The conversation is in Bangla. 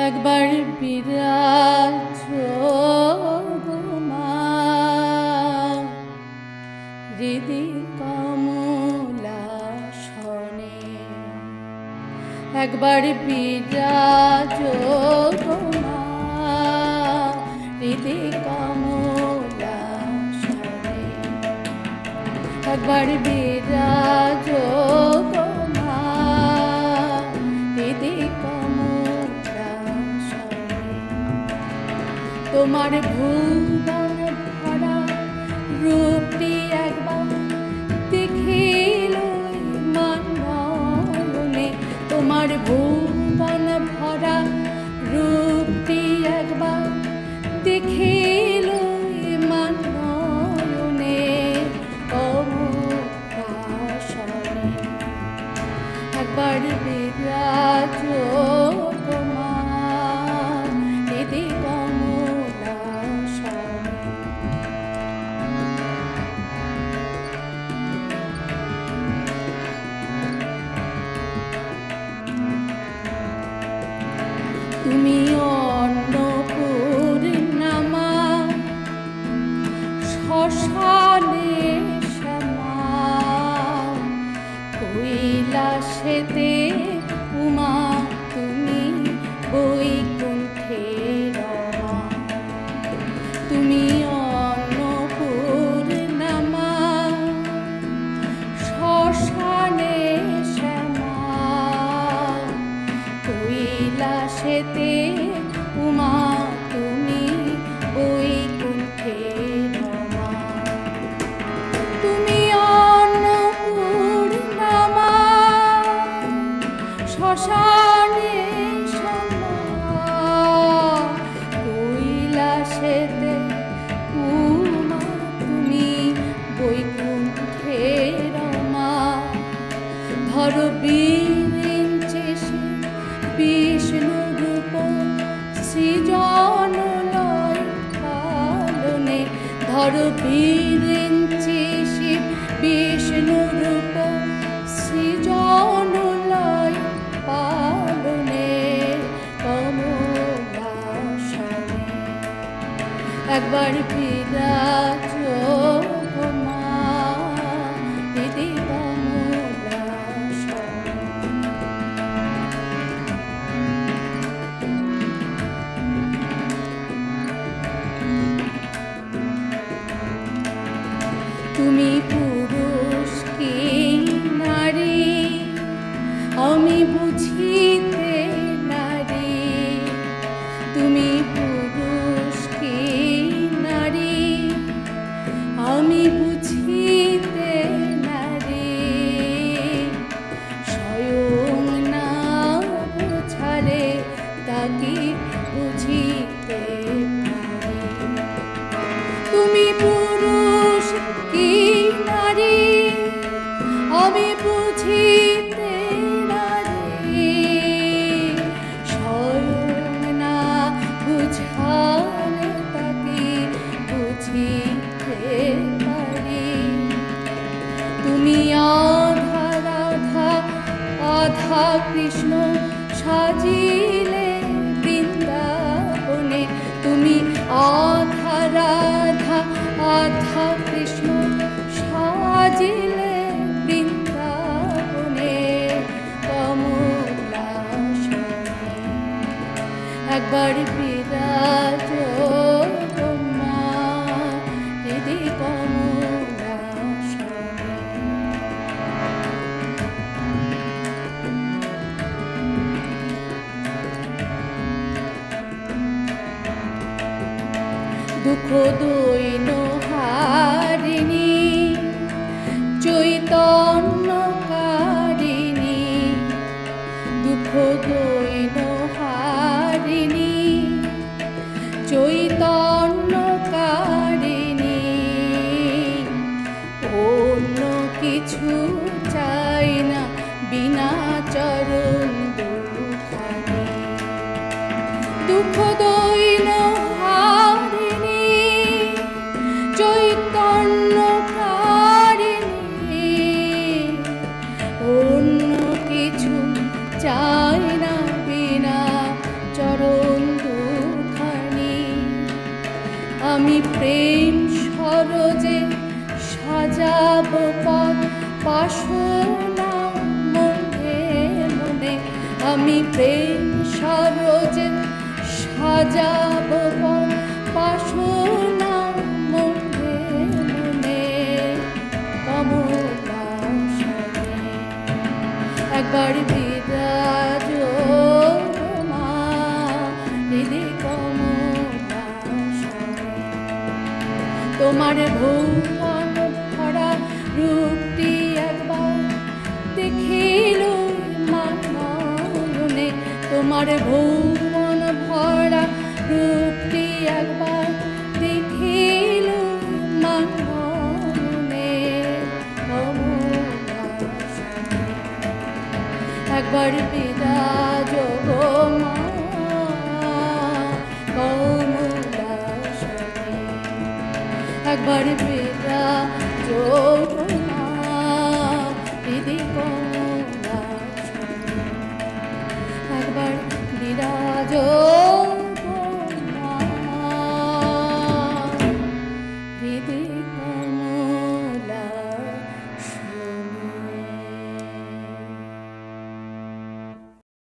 একবার বিরাজ গো মা, হৃদি কমলাসনে। একবার বিরাজ গো মা, হৃদি কমলাসনে। একবার বিরাজ গো মা, হৃদি কমলাসনে। তোমার ভুবন ভরা রূপটি একবার দেখিল মন নয়নে। তোমার ভুবন ভরা রূপটি একবার দেখিল মন নয়নে। কমলাসনে একবার বিরাজ গো মা, হৃদি কমলাসনে। তুমি অন্নপূর্ণা শ্মশানে শ্যামা, কৈলাসেতে উমা তুমি বৈকুণ্ঠে রমা। তুমি অন্নপূর্ণা শ্মশানে শ্যামা, কৈলাসেতে উমা তুমি বৈকুণ্ঠে রমা। তুমি অন্নপূর্ণা শ্মশানে শ্যামা, কৈলাসেতে উমা তুমি বৈকুণ্ঠে রমা। ধরো বিরিঞ্চি বিষ্ণু রূপ সৃজন লয় পালনে। ধরো বিরিঞ্চি বিষ্ণু রূপ সৃজন লয় পালনে। কমলাসনে একবার বিরাজ গো মা, হৃদি কমলাসনে। তুমি পুরুষ কি নারী আমি বুঝিতে নারী। তুমি পুরুষ কি নারী আমি বুঝিতে নারী। স্বয়ং না বুঝালে তাকে বুঝিতে পারি। তুমি পুরুষ কি নারী আমি বুঝিতে নারী। স্বয়ং না বুঝালে তাকে বুঝিতে পারি। তুমি আধা রাধা আধা কৃষ্ণ সাজিলে বৃন্দাবনে। তুমি আধা রাধা আধা কৃষ্ণ সাজিলে বৃন্দাবনে। কমলাসনে একবার বিরাজ গো মা, হৃদি কমলাসনে। দুঃখ দৈন হারিণী চৈতন্যকারিণী। দুঃখ দৈন হারিণী চৈতন্যকারিণী। অন্য কিছু চাই না বিনা চরণ দুখানি। দুঃখ দৈন হারিণী চৈতন্যকারিণী। অন্য কিছু চাই না বিনা চরণ সাজাব পথ পাশনা মনে মনে আমি প্রেম সরোজে সাজাব পথ পাশনা মনে মনে কমলা সনে একবার বিরাজ মা দিদি কমলা সনে তোমার ভুবন ভরা রূপটি একবার দেখিল মাননে তোমার ভুবন ভরা রূপটি একবার দেখিল মাননে কমলা সনে একবার বিরাজ গো মা কমলা সনে একবার বিরাজ